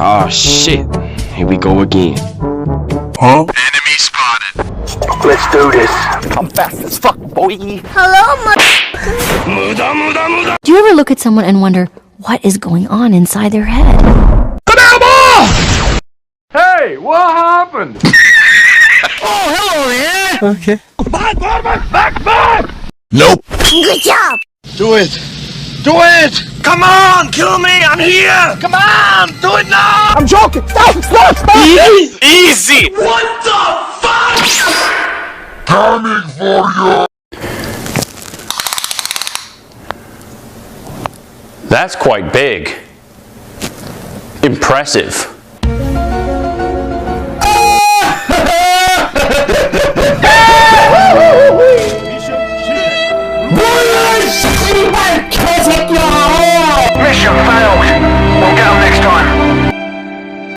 Oh shit. Here we go again. Huh? Enemy spotted. Let's do this. I'm fast as fuck, boy. Hello, Do you ever look at someone and wonder what is going on inside their head? Hey, what happened? Oh, hello there. Okay. Back! Nope. Good job! Do it. Do it. Come on, kill me. I'm here. Come on, do it now. I'm joking. Stop! Easy! What the fuck? Coming for you. That's quite big. Impressive. Mission failed. We'll get them next time.